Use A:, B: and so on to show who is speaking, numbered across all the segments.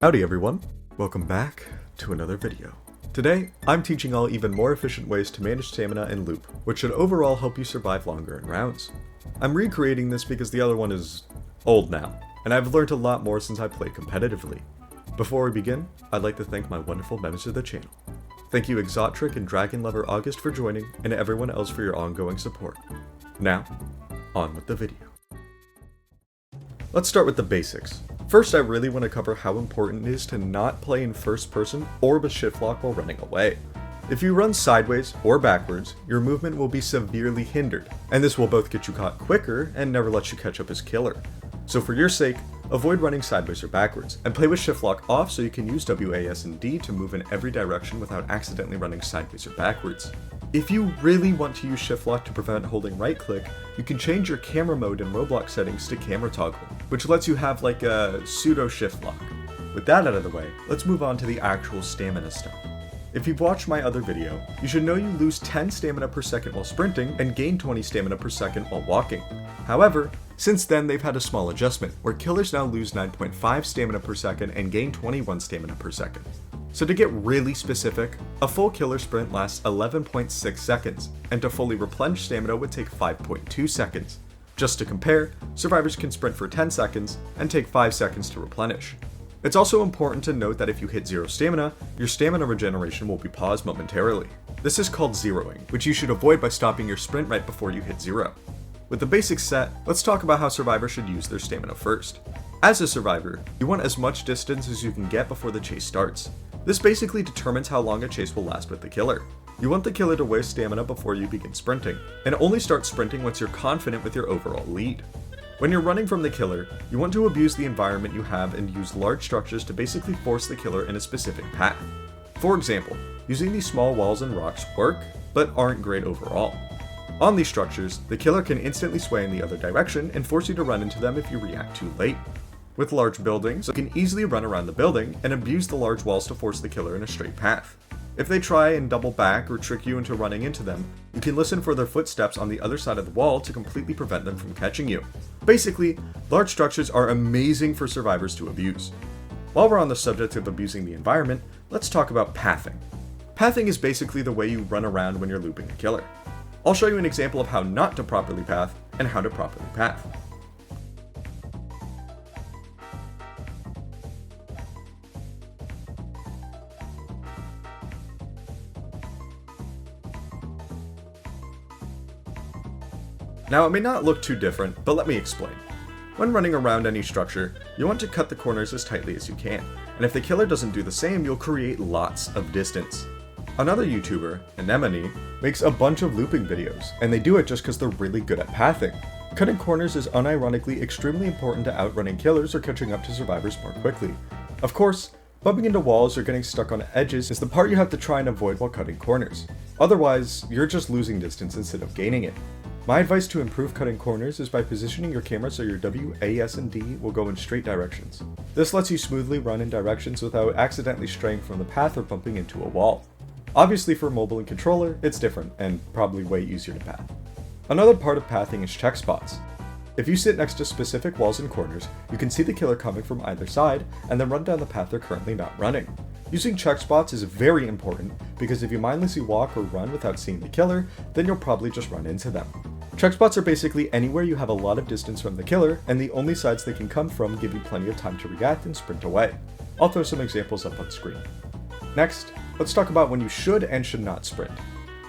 A: Howdy everyone, welcome back to another video. Today, I'm teaching all even more efficient ways to manage stamina and loop, which should overall help you survive longer in rounds. I'm recreating this because the other one is old now, and I've learned a lot more since I played competitively. Before we begin, I'd like to thank my wonderful members of the channel. Thank you Exotric and Dragon Lover August for joining, and everyone else for your ongoing support. Now, on with the video. Let's start with the basics. First, I really want to cover how important it is to not play in first person or with shift lock while running away. If you run sideways or backwards, your movement will be severely hindered, and this will both get you caught quicker and never let you catch up as killer. So for your sake, avoid running sideways or backwards, and play with shift lock off so you can use WAS and D to move in every direction without accidentally running sideways or backwards. If you really want to use shift lock to prevent holding right click, you can change your camera mode in Roblox settings to camera toggle, which lets you have like a pseudo shift lock. With that out of the way, let's move on to the actual stamina stuff. If you've watched my other video, you should know you lose 10 stamina per second while sprinting and gain 20 stamina per second while walking. However, since then they've had a small adjustment, where killers now lose 9.5 stamina per second and gain 21 stamina per second. So to get really specific, a full killer sprint lasts 11.6 seconds, and to fully replenish stamina would take 5.2 seconds. Just to compare, survivors can sprint for 10 seconds and take 5 seconds to replenish. It's also important to note that if you hit 0 stamina, your stamina regeneration will be paused momentarily. This is called zeroing, which you should avoid by stopping your sprint right before you hit 0. With the basics set, let's talk about how survivors should use their stamina first. As a survivor, you want as much distance as you can get before the chase starts. This basically determines how long a chase will last with the killer. You want the killer to waste stamina before you begin sprinting, and only start sprinting once you're confident with your overall lead. When you're running from the killer, you want to abuse the environment you have and use large structures to basically force the killer in a specific path. For example, using these small walls and rocks work, but aren't great overall. On these structures, the killer can instantly sway in the other direction and force you to run into them if you react too late. With large buildings, you can easily run around the building and abuse the large walls to force the killer in a straight path. If they try and double back or trick you into running into them, you can listen for their footsteps on the other side of the wall to completely prevent them from catching you. Basically, large structures are amazing for survivors to abuse. While we're on the subject of abusing the environment, let's talk about pathing. Pathing is basically the way you run around when you're looping a killer. I'll show you an example of how not to properly path and how to properly path. Now, it may not look too different, but let me explain. When running around any structure, you want to cut the corners as tightly as you can, and if the killer doesn't do the same, you'll create lots of distance. Another YouTuber, Anemone, makes a bunch of looping videos, and they do it just because they're really good at pathing. Cutting corners is unironically extremely important to outrunning killers or catching up to survivors more quickly. Of course, bumping into walls or getting stuck on edges is the part you have to try and avoid while cutting corners. Otherwise, you're just losing distance instead of gaining it. My advice to improve cutting corners is by positioning your camera so your W, A, S, and D will go in straight directions. This lets you smoothly run in directions without accidentally straying from the path or bumping into a wall. Obviously for mobile and controller, it's different, and probably way easier to path. Another part of pathing is check spots. If you sit next to specific walls and corners, you can see the killer coming from either side, and then run down the path they're currently not running. Using check spots is very important, because if you mindlessly walk or run without seeing the killer, then you'll probably just run into them. Check spots are basically anywhere you have a lot of distance from the killer, and the only sides they can come from give you plenty of time to react and sprint away. I'll throw some examples up on screen. Next, let's talk about when you should and should not sprint.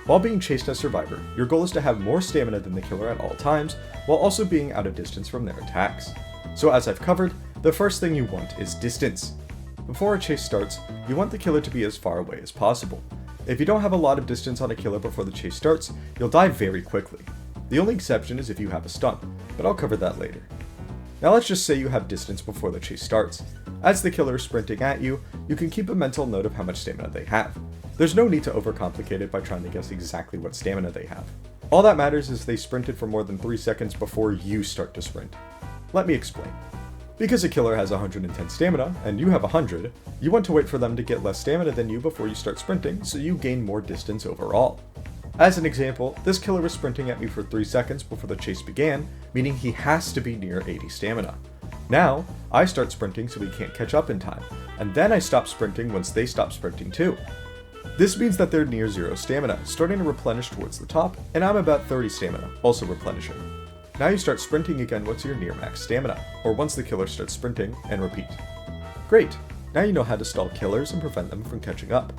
A: While being chased as Survivor, your goal is to have more stamina than the killer at all times, while also being out of distance from their attacks. So as I've covered, the first thing you want is distance. Before a chase starts, you want the killer to be as far away as possible. If you don't have a lot of distance on a killer before the chase starts, you'll die very quickly. The only exception is if you have a stun, but I'll cover that later. Now let's just say you have distance before the chase starts. As the killer is sprinting at you, you can keep a mental note of how much stamina they have. There's no need to overcomplicate it by trying to guess exactly what stamina they have. All that matters is they sprinted for more than 3 seconds before you start to sprint. Let me explain. Because a killer has 110 stamina, and you have 100, you want to wait for them to get less stamina than you before you start sprinting, so you gain more distance overall. As an example, this killer was sprinting at me for 3 seconds before the chase began, meaning he has to be near 80 stamina. Now, I start sprinting so he can't catch up in time, and then I stop sprinting once they stop sprinting too. This means that they're near 0 stamina, starting to replenish towards the top, and I'm about 30 stamina, also replenishing. Now you start sprinting again once you're near max stamina, or once the killer starts sprinting, and repeat. Great, now you know how to stall killers and prevent them from catching up.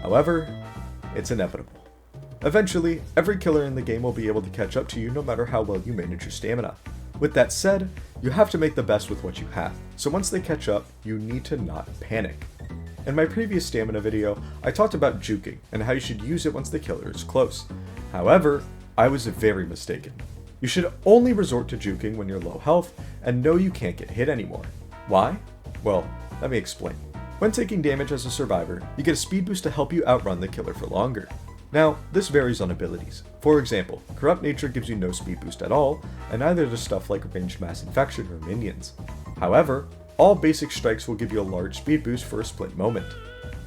A: However, it's inevitable. Eventually, every killer in the game will be able to catch up to you no matter how well you manage your stamina. With that said, you have to make the best with what you have, so once they catch up, you need to not panic. In my previous stamina video, I talked about juking and how you should use it once the killer is close. However, I was very mistaken. You should only resort to juking when you're low health and know you can't get hit anymore. Why? Well, let me explain. When taking damage as a survivor, you get a speed boost to help you outrun the killer for longer. Now, this varies on abilities. For example, Corrupt Nature gives you no speed boost at all, and neither does stuff like Ranged Mass Infection or Minions. However, all basic strikes will give you a large speed boost for a split moment.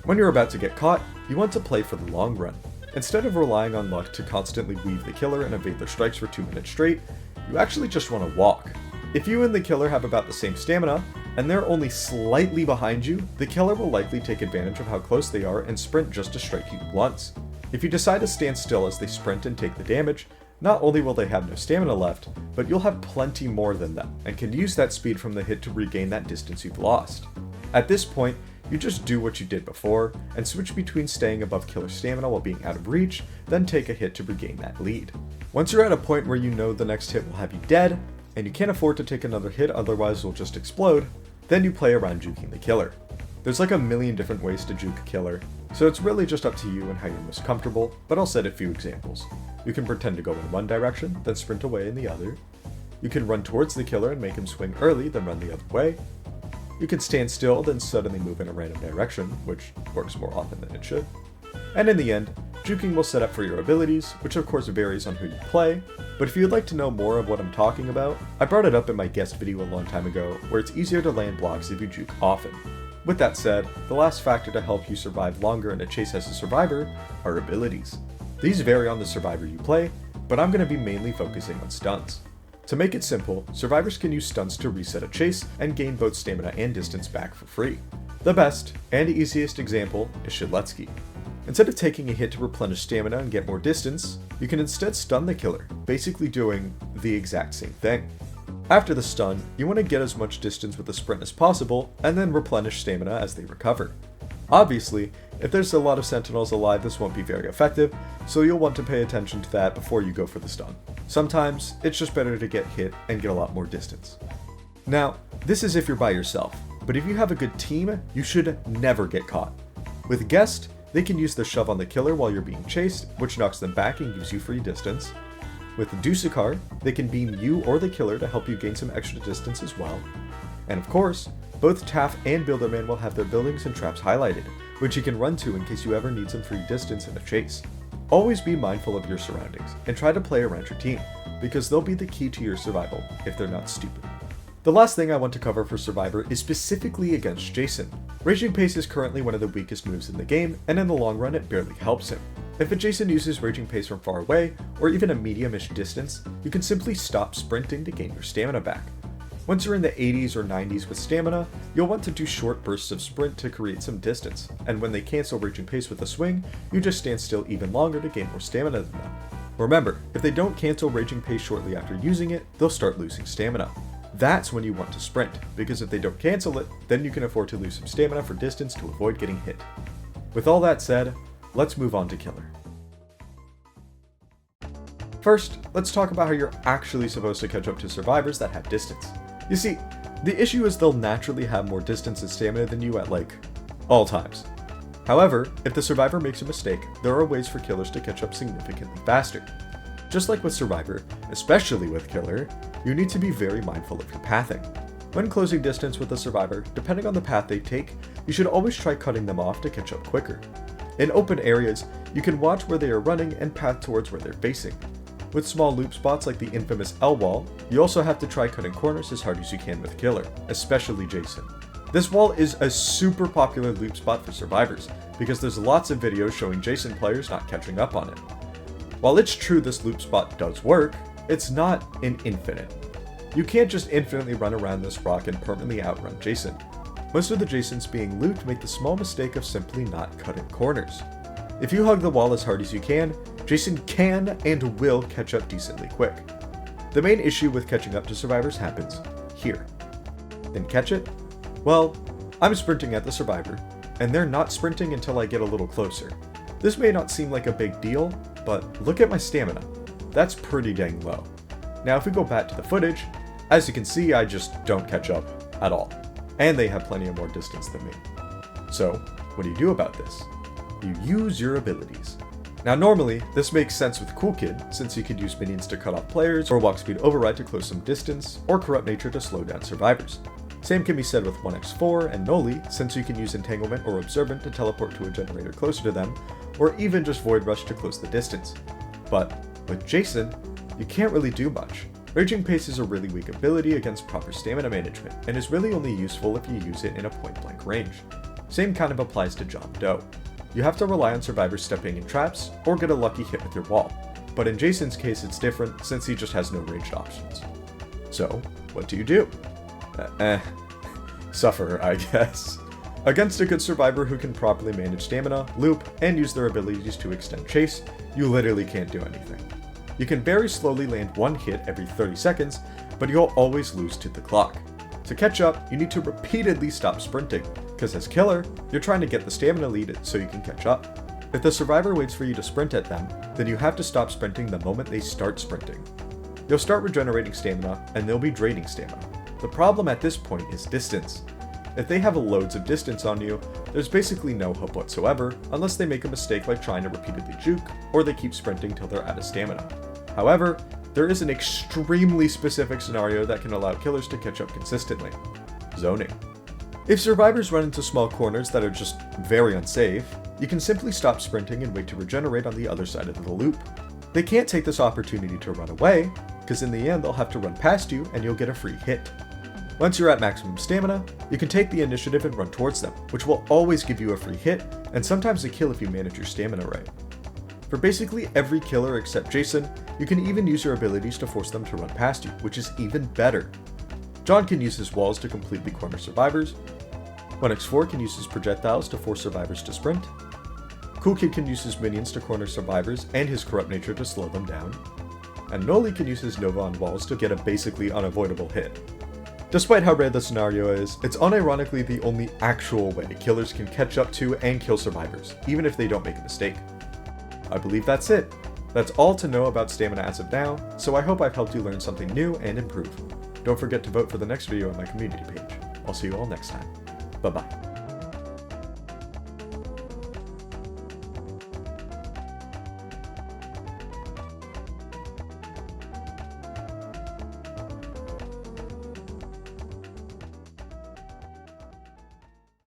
A: When you're about to get caught, you want to play for the long run. Instead of relying on luck to constantly weave the killer and evade their strikes for 2 minutes straight, you actually just want to walk. If you and the killer have about the same stamina, and they're only slightly behind you, the killer will likely take advantage of how close they are and sprint just to strike you once. If you decide to stand still as they sprint and take the damage, not only will they have no stamina left, but you'll have plenty more than them, and can use that speed from the hit to regain that distance you've lost. At this point, you just do what you did before, and switch between staying above killer stamina while being out of reach, then take a hit to regain that lead. Once you're at a point where you know the next hit will have you dead, and you can't afford to take another hit otherwise you'll just explode, then you play around juking the killer. There's like a million different ways to juke a killer, so it's really just up to you and how you're most comfortable, but I'll set a few examples. You can pretend to go in one direction, then sprint away in the other. You can run towards the killer and make him swing early, then run the other way. You can stand still, then suddenly move in a random direction, which works more often than it should. And in the end, juking will set up for your abilities, which of course varies on who you play, but if you'd like to know more of what I'm talking about, I brought it up in my guest video a long time ago, where it's easier to land blocks if you juke often. With that said, the last factor to help you survive longer in a chase as a survivor are abilities. These vary on the survivor you play, but I'm going to be mainly focusing on stunts. To make it simple, survivors can use stunts to reset a chase and gain both stamina and distance back for free. The best and easiest example is Shiletsky. Instead of taking a hit to replenish stamina and get more distance, you can instead stun the killer, basically doing the exact same thing. After the stun, you want to get as much distance with a sprint as possible, and then replenish stamina as they recover. Obviously, if there's a lot of sentinels alive, this won't be very effective, so you'll want to pay attention to that before you go for the stun. Sometimes, it's just better to get hit and get a lot more distance. Now, this is if you're by yourself, but if you have a good team, you should never get caught. With Guest, they can use the shove on the killer while you're being chased, which knocks them back and gives you free distance. With Dusakar, they can beam you or the killer to help you gain some extra distance as well. And of course, both Taff and Builderman will have their buildings and traps highlighted, which you can run to in case you ever need some free distance in a chase. Always be mindful of your surroundings, and try to play around your team, because they'll be the key to your survival if they're not stupid. The last thing I want to cover for Survivor is specifically against Jason. Raging Pace is currently one of the weakest moves in the game, and in the long run it barely helps him. If a Jason uses Raging Pace from far away, or even a medium-ish distance, you can simply stop sprinting to gain your stamina back. Once you're in the 80s or 90s with stamina, you'll want to do short bursts of sprint to create some distance, and when they cancel Raging Pace with a swing, you just stand still even longer to gain more stamina than them. Remember, if they don't cancel Raging Pace shortly after using it, they'll start losing stamina. That's when you want to sprint, because if they don't cancel it, then you can afford to lose some stamina for distance to avoid getting hit. With all that said, let's move on to Killer. First, let's talk about how you're actually supposed to catch up to survivors that have distance. You see, the issue is they'll naturally have more distance and stamina than you at all times. However, if the survivor makes a mistake, there are ways for killers to catch up significantly faster. Just like with Survivor, especially with Killer, you need to be very mindful of your pathing. When closing distance with a survivor, depending on the path they take, you should always try cutting them off to catch up quicker. In open areas, you can watch where they are running and path towards where they're facing. With small loop spots like the infamous L wall, you also have to try cutting corners as hard as you can with Killer, especially Jason. This wall is a super popular loop spot for survivors, because there's lots of videos showing Jason players not catching up on it. While it's true this loop spot does work, it's not an infinite. You can't just infinitely run around this rock and permanently outrun Jason. Most of the Jasons being looped make the small mistake of simply not cutting corners. If you hug the wall as hard as you can, Jason can and will catch up decently quick. The main issue with catching up to survivors happens here. Then catch it? Well, I'm sprinting at the survivor, and they're not sprinting until I get a little closer. This may not seem like a big deal, but look at my stamina. That's pretty dang low. Now if we go back to the footage, as you can see I just don't catch up at all. And they have plenty of more distance than me. So, what do you do about this? You use your abilities. Now normally, this makes sense with Cool Kid, since you could use minions to cut off players, or walk speed override to close some distance, or corrupt nature to slow down survivors. Same can be said with 1x4 and Noli, since you can use entanglement or observant to teleport to a generator closer to them, or even just void rush to close the distance. But with Jason, you can't really do much. Raging Pace is a really weak ability against proper stamina management, and is really only useful if you use it in a point-blank range. Same kind of applies to John Doe. You have to rely on survivors stepping in traps, or get a lucky hit with your wall. But in Jason's case it's different, since he just has no ranged options. So, what do you do? Suffer, I guess. Against a good survivor who can properly manage stamina, loop, and use their abilities to extend chase, you literally can't do anything. You can very slowly land one hit every 30 seconds, but you'll always lose to the clock. To catch up, you need to repeatedly stop sprinting, because as killer, you're trying to get the stamina lead so you can catch up. If the survivor waits for you to sprint at them, then you have to stop sprinting the moment they start sprinting. You'll start regenerating stamina, and they'll be draining stamina. The problem at this point is distance. If they have loads of distance on you, there's basically no hope whatsoever, unless they make a mistake like trying to repeatedly juke, or they keep sprinting till they're out of stamina. However, there is an extremely specific scenario that can allow killers to catch up consistently: zoning. If survivors run into small corners that are just very unsafe, you can simply stop sprinting and wait to regenerate on the other side of the loop. They can't take this opportunity to run away, because in the end they'll have to run past you and you'll get a free hit. Once you're at maximum stamina, you can take the initiative and run towards them, which will always give you a free hit, and sometimes a kill if you manage your stamina right. For basically every killer except Jason, you can even use your abilities to force them to run past you, which is even better. John can use his walls to completely corner survivors. 1x4 can use his projectiles to force survivors to sprint. Cool Kid can use his minions to corner survivors and his corrupt nature to slow them down. And Noli can use his Nova on walls to get a basically unavoidable hit. Despite how rare the scenario is, it's unironically the only actual way killers can catch up to and kill survivors, even if they don't make a mistake. I believe that's it. That's all to know about stamina as of now, so I hope I've helped you learn something new and improve. Don't forget to vote for the next video on my community page. I'll see you all next time. Bye bye.